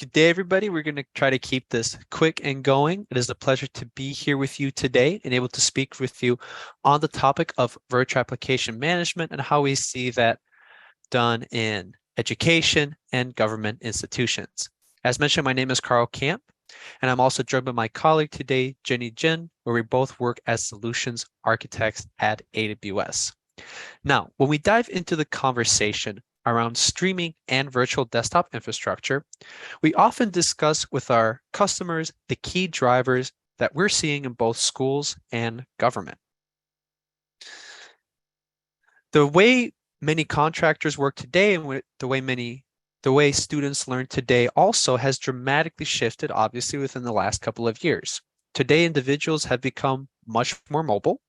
Good day, everybody. We're going to try to keep this quick and going. It is a pleasure to be here with you today and able to speak with you on the topic of virtual application management and how we see that done in education and government institutions. As mentioned, my name is Carl Camp, and I'm also joined by my colleague today, Jenny Jin, where we both work as solutions architects at AWS. Now, when we dive into the conversation around streaming and virtual desktop infrastructure, we often discuss with our customers the key drivers that we're seeing in both schools and government. The way many contractors work today and the way students learn today also has dramatically shifted, obviously, within the last couple of years. Today, individuals have become much more mobile.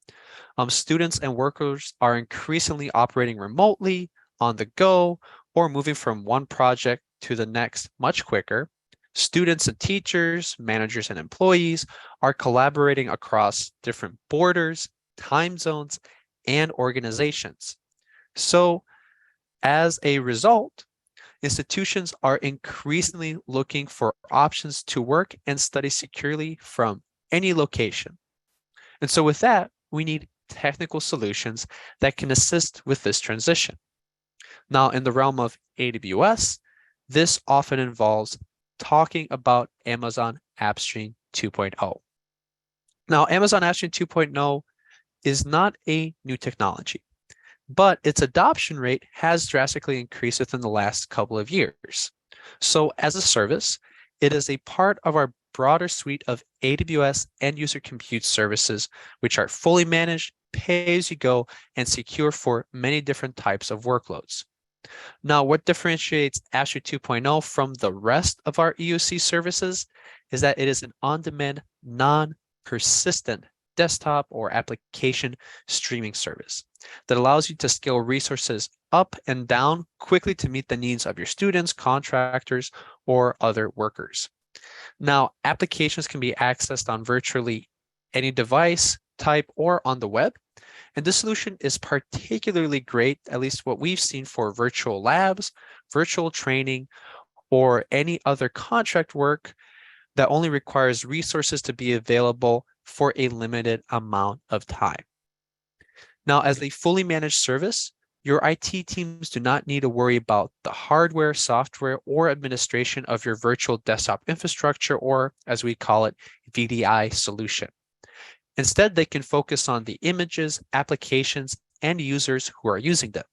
Students and workers are increasingly operating remotely, on the go, or moving from one project to the next much quicker. Students and teachers, managers and employees are collaborating across different borders, time zones, and organizations. So, as a result, institutions are increasingly looking for options to work and study securely from any location. And so with that, we need technical solutions that can assist with this transition. Now, in the realm of AWS, this often involves talking about Amazon AppStream 2.0. Now, Amazon AppStream 2.0 is not a new technology, but its adoption rate has drastically increased within the last couple of years. So as a service, it is a part of our broader suite of AWS end user compute services, which are fully managed, pay as you go, and secure for many different types of workloads. Now, what differentiates AppStream 2.0 from the rest of our EUC services is that it is an on-demand, non-persistent desktop or application streaming service that allows you to scale resources up and down quickly to meet the needs of your students, contractors, or other workers. Now, applications can be accessed on virtually any device type or on the web. And this solution is particularly great, at least what we've seen, for virtual labs, virtual training, or any other contract work that only requires resources to be available for a limited amount of time. Now, as a fully managed service, your IT teams do not need to worry about the hardware, software, or administration of your virtual desktop infrastructure, or as we call it, VDI solution. Instead, they can focus on the images, applications, and users who are using them.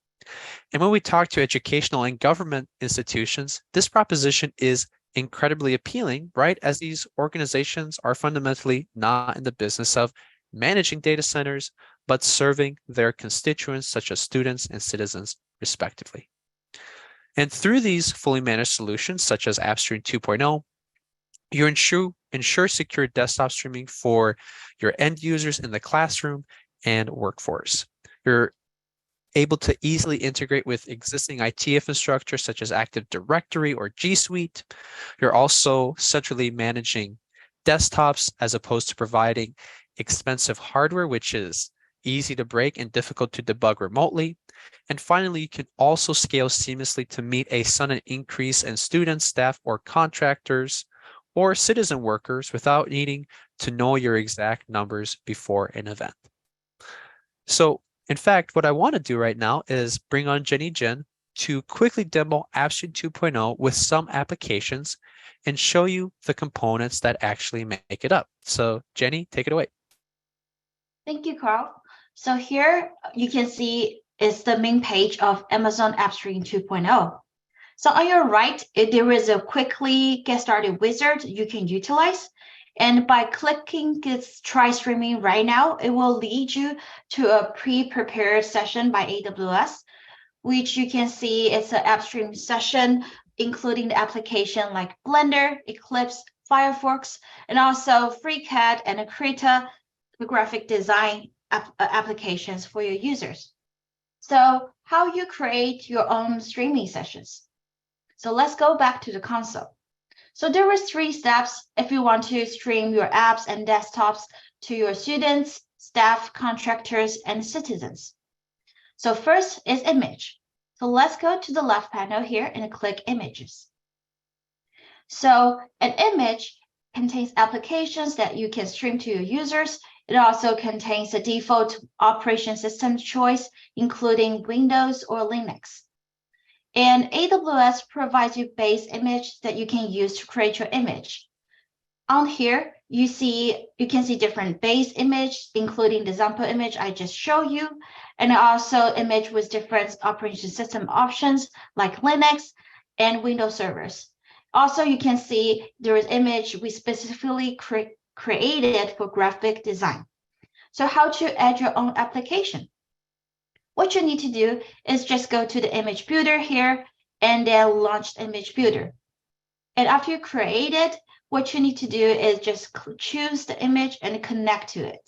And when we talk to educational and government institutions, this proposition is incredibly appealing, right? As these organizations are fundamentally not in the business of managing data centers, but serving their constituents, such as students and citizens, respectively. And through these fully managed solutions, such as AppStream 2.0, you ensure secure desktop streaming for your end users in the classroom and workforce. You're able to easily integrate with existing IT infrastructure such as Active Directory or G Suite. You're also centrally managing desktops as opposed to providing expensive hardware, which is easy to break and difficult to debug remotely. And finally, you can also scale seamlessly to meet a sudden increase in students, staff, or contractors or citizen workers without needing to know your exact numbers before an event. So, in fact, what I want to do right now is bring on Jenny Jin to quickly demo AppStream 2.0 with some applications and show you the components that actually make it up. So, Jenny, take it away. Thank you, Carl. So here you can see is the main page of Amazon AppStream 2.0. So on your right, there is a quickly get started wizard you can utilize. And by clicking this try streaming right now, it will lead you to a pre-prepared session by AWS, which you can see it's an AppStream session, including the application like Blender, Eclipse, Firefox, and also FreeCAD and Krita graphic design applications for your users. So how you create your own streaming sessions. So let's go back to the console. So there were 3 steps if you want to stream your apps and desktops to your students, staff, contractors, and citizens. So first is image. So let's go to the left panel here and click images. So an image contains applications that you can stream to your users. It also contains a default operation system choice, including Windows or Linux. And AWS provides you base image that you can use to create your image. On here, you can see different base image, including the example image I just showed you, and also image with different operation system options like Linux and Windows servers. Also, you can see there is image we specifically created for graphic design. So how to add your own application? What you need to do is just go to the image builder here and then launch the image builder. And after you create it, what you need to do is just choose the image and connect to it.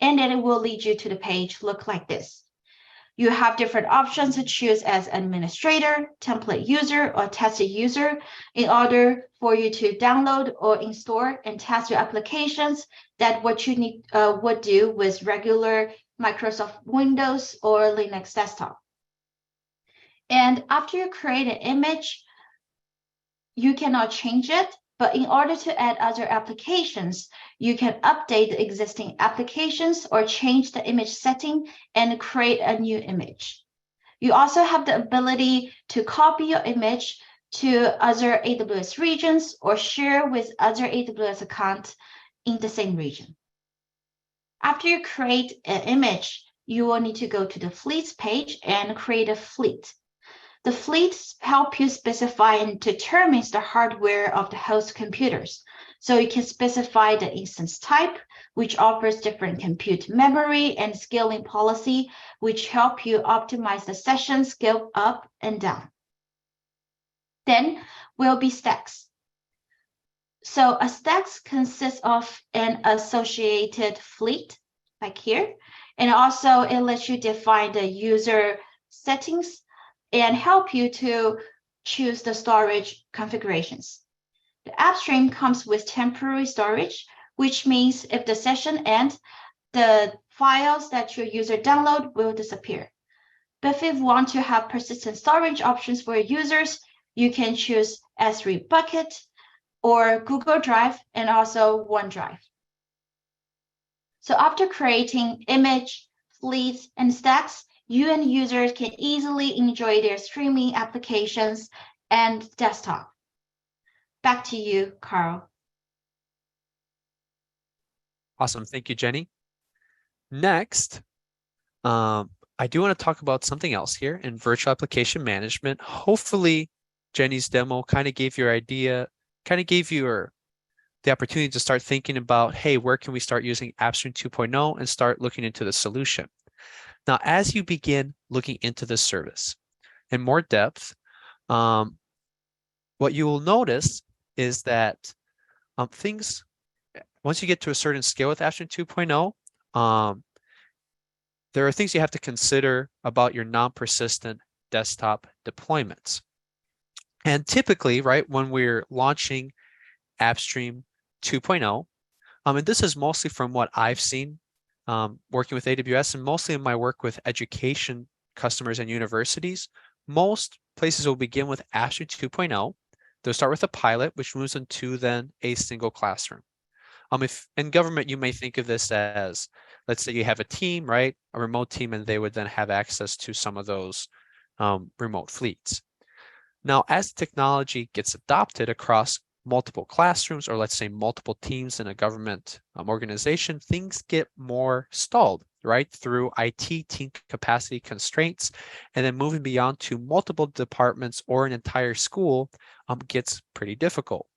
And then it will lead you to the page look like this. You have different options to choose as administrator, template user, or tested user in order for you to download or install and test your applications that what you need would do with regular Microsoft Windows or Linux desktop. And after you create an image, you cannot change it, but in order to add other applications, you can update the existing applications or change the image setting and create a new image. You also have the ability to copy your image to other AWS regions or share with other AWS accounts in the same region. After you create an image, you will need to go to the fleets page and create a fleet. The fleets help you specify and determines the hardware of the host computers. So you can specify the instance type, which offers different compute memory and scaling policy, which help you optimize the session scale up and down. Then will be stacks. So a stacks consists of an associated fleet, like here, and also it lets you define the user settings and help you to choose the storage configurations. The AppStream comes with temporary storage, which means if the session ends, the files that your user download will disappear. But if you want to have persistent storage options for your users, you can choose S3 Bucket or Google Drive and also OneDrive. So after creating image, fleets, and stacks, you and users can easily enjoy their streaming applications and desktop. Back to you, Carl. Awesome. Thank you, Jenny. Next, I do want to talk about something else here in virtual application management. Hopefully, Jenny's demo kind of gave you your idea, kind of gave you the opportunity to start thinking about, hey, where can we start using AppStream 2.0 and start looking into the solution. Now, as you begin looking into this service in more depth, what you will notice is that things, once you get to a certain scale with AppStream 2.0, there are things you have to consider about your non-persistent desktop deployments. And typically, right, when we're launching AppStream 2.0, and this is mostly from what I've seen working with AWS and mostly in my work with education customers and universities, most places will begin with AppStream 2.0. They'll start with a pilot, which moves into then a single classroom. If in government, you may think of this as, let's say you have a team, right? A remote team, and they would then have access to some of those remote fleets. Now, as technology gets adopted across multiple classrooms, or let's say multiple teams in a government organization, things get more stalled, right? Through IT team capacity constraints, and then moving beyond to multiple departments or an entire school gets pretty difficult.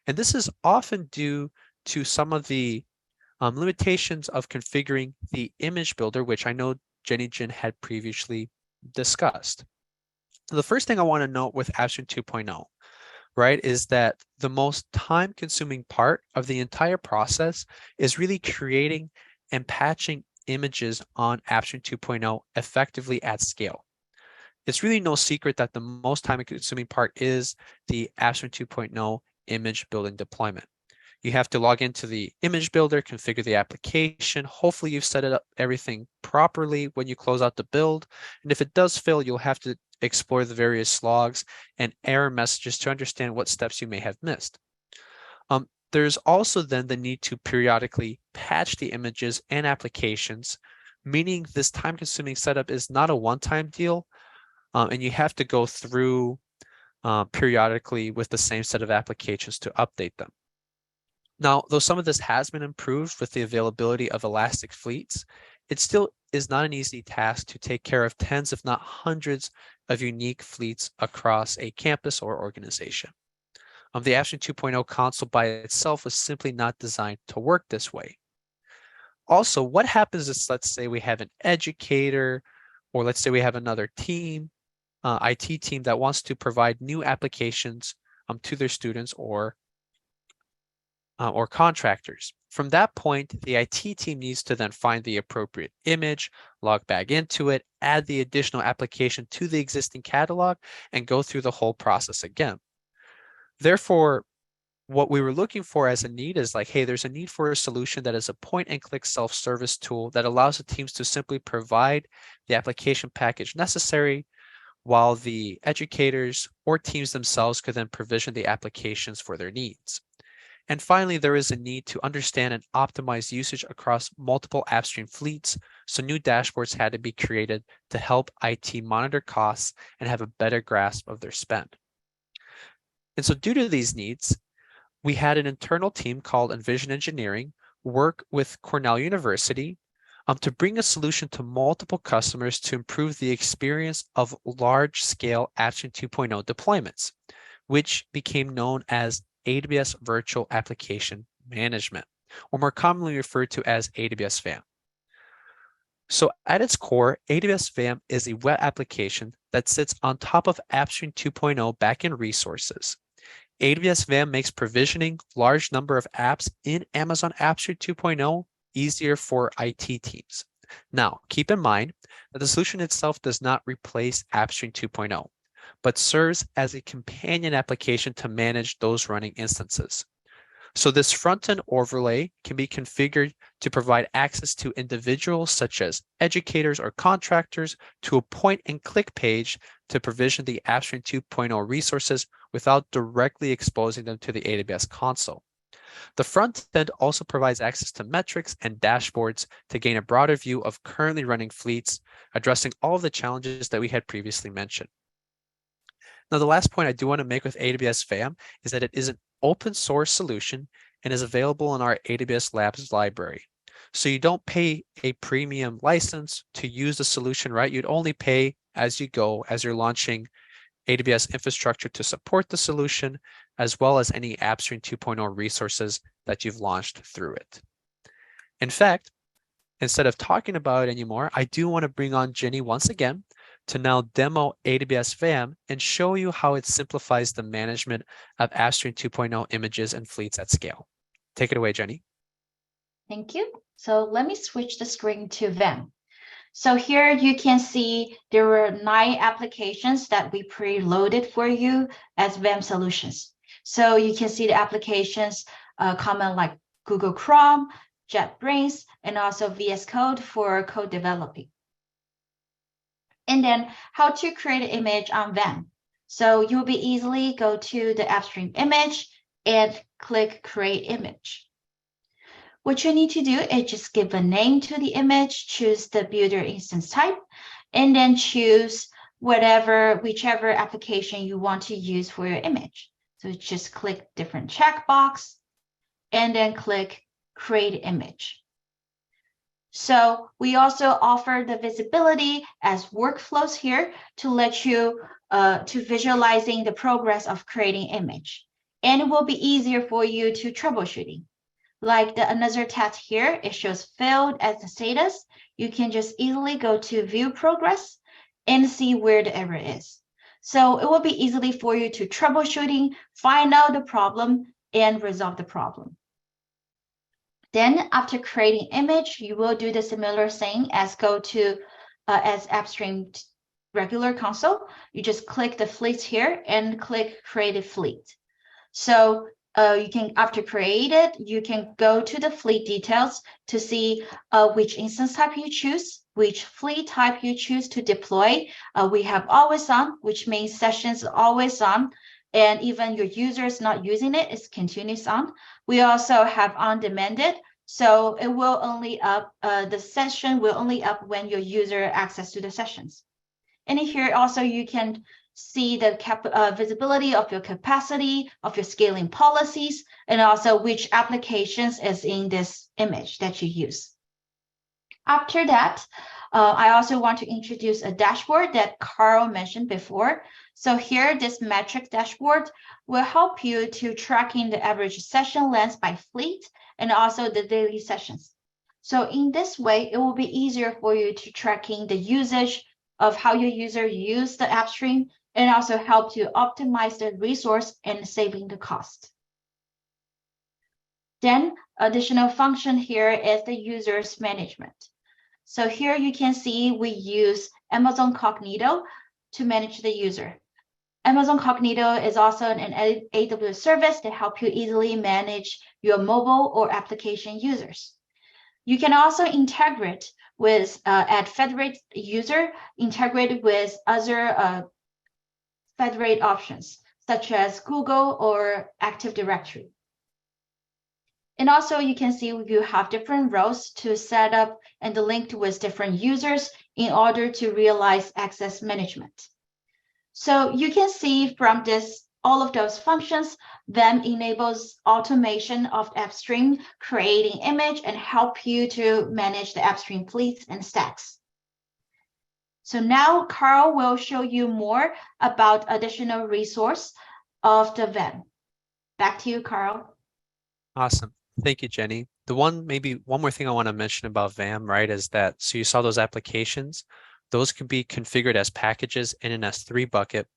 And this is often due to some of the limitations of configuring the image builder, which I know Jenny Jin had previously discussed. So the first thing I want to note with AppStream 2.0, right, is that the most time-consuming part of the entire process is really creating and patching images on AppStream 2.0 effectively at scale. It's really no secret that the most time-consuming part is the AppStream 2.0 image building deployment. You have to log into the image builder, configure the application. Hopefully you've set it up everything properly when you close out the build. And if it does fail, you'll have to explore the various logs and error messages to understand what steps you may have missed. There's also then the need to periodically patch the images and applications, meaning this time-consuming setup is not a one-time deal, and you have to go through periodically with the same set of applications to update them. Now, though some of this has been improved with the availability of elastic fleets, it still is not an easy task to take care of tens, if not hundreds, of unique fleets across a campus or organization. The AppStream 2.0 console by itself was simply not designed to work this way. Also, what happens is, let's say we have an educator, or let's say we have another team, IT team that wants to provide new applications to their students or contractors. From that point, the IT team needs to then find the appropriate image, log back into it, add the additional application to the existing catalog, and go through the whole process again. Therefore, what we were looking for as a need is like, hey, there's a need for a solution that is a point-and-click self-service tool that allows the teams to simply provide the application package necessary, while the educators or teams themselves could then provision the applications for their needs. And finally, there is a need to understand and optimize usage across multiple AppStream fleets, so new dashboards had to be created to help IT monitor costs and have a better grasp of their spend. And so due to these needs, we had an internal team called Envision Engineering work with Cornell University to bring a solution to multiple customers to improve the experience of large-scale AppStream 2.0 deployments, which became known as AWS Virtual Application Management, or more commonly referred to as AWS VAM. So at its core, AWS VAM is a web application that sits on top of AppStream 2.0 backend resources. AWS VAM makes provisioning large number of apps in Amazon AppStream 2.0 easier for IT teams. Now, keep in mind that the solution itself does not replace AppStream 2.0, but serves as a companion application to manage those running instances. So this front-end overlay can be configured to provide access to individuals such as educators or contractors to a point-and-click page to provision the AppStream 2.0 resources without directly exposing them to the AWS console. The front end also provides access to metrics and dashboards to gain a broader view of currently running fleets, addressing all of the challenges that we had previously mentioned. Now, the last point I do want to make with AWS VAM is that it is an open source solution and is available in our AWS Labs library. So you don't pay a premium license to use the solution, right? You'd only pay as you go, as you're launching AWS infrastructure to support the solution, as well as any AppStream 2.0 resources that you've launched through it. In fact, instead of talking about it anymore, I do want to bring on Jenny once again to now demo AWS VAM and show you how it simplifies the management of AppStream 2.0 images and fleets at scale. Take it away, Jenny. Thank you. So let me switch the screen to VAM. So here you can see there were 9 applications that we preloaded for you as VAM solutions. So you can see the applications common like Google Chrome, JetBrains, and also VS Code for code developing. And then how to create an image on VAM. So you'll be easily go to the AppStream image and click create image. What you need to do is just give a name to the image, choose the builder instance type, and then choose whichever application you want to use for your image. So just click different checkbox and then click create image. So we also offer the visibility as workflows here to let you to visualizing the progress of creating image. And it will be easier for you to troubleshooting. Like another tab here, it shows failed as the status. You can just easily go to view progress and see where the error is. So it will be easily for you to troubleshooting, find out the problem, and resolve the problem. Then after creating image, you will do the similar thing as go to as AppStream regular console. You just click the fleets here and click create a fleet. So you can, after create it, you can go to the fleet details to see which instance type you choose. which fleet type you choose to deploy. We have always on, which means sessions are always on, and even your users not using it is continuous on. We also have on demanded, so it will only up, the session will only up when your user access to the sessions. And here also you can see the visibility of your capacity, of your scaling policies, and also which applications is in this image that you use. After that, I also want to introduce a dashboard that Carl mentioned before. So here, this metric dashboard will help you to tracking the average session length by fleet and also the daily sessions. So in this way, it will be easier for you to tracking the usage of how your user use the AppStream and also help to optimize the resource and saving the cost. Then additional function here is the user's management. So here you can see we use Amazon Cognito to manage the user. Amazon Cognito is also an AWS service to help you easily manage your mobile or application users. You can also integrate with add federate user, integrated with other federate options, such as Google or Active Directory. And also you can see you have different roles to set up and linked with different users in order to realize access management. So you can see from this, all of those functions, then enables automation of AppStream, creating image and help you to manage the AppStream fleets and stacks. So now Carl will show you more about additional resource of the VM. Back to you, Carl. Awesome. Thank you, Jenny. Maybe one more thing I want to mention about VM, right, is that, so you saw those applications, those can be configured as packages in an S3 bucket.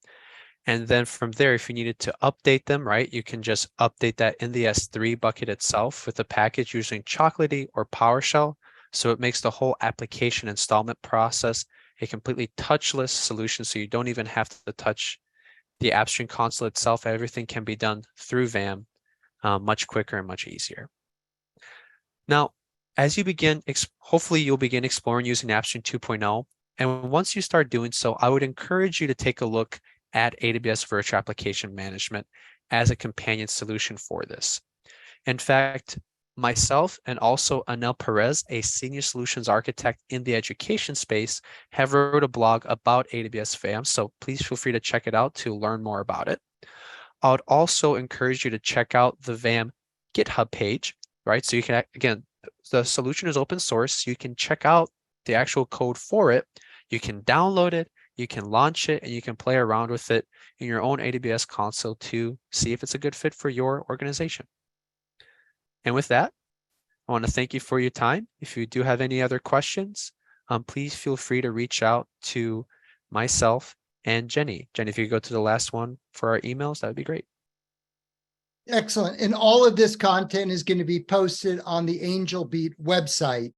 And then from there, if you needed to update them, right, you can just update that in the S3 bucket itself with a package using Chocolatey or PowerShell. So it makes the whole application installment process a completely touchless solution. So you don't even have to touch the AppStream console itself. Everything can be done through VM. Much quicker and much easier. Now, as you begin, hopefully you'll begin exploring using AppStream 2.0. And once you start doing so, I would encourage you to take a look at AWS Virtual Application Management as a companion solution for this. In fact, myself and also Anel Perez, a senior solutions architect in the education space, have wrote a blog about AWS VM. So please feel free to check it out to learn more about it. I would also encourage you to check out the VM GitHub page, right? So you can, again, the solution is open source. So you can check out the actual code for it. You can download it, you can launch it, and you can play around with it in your own AWS console to see if it's a good fit for your organization. And with that, I want to thank you for your time. If you do have any other questions, please feel free to reach out to myself and Jenny. Jenny, if you go to the last one for our emails, that would be great. Excellent. And all of this content is going to be posted on the Angelbeat website.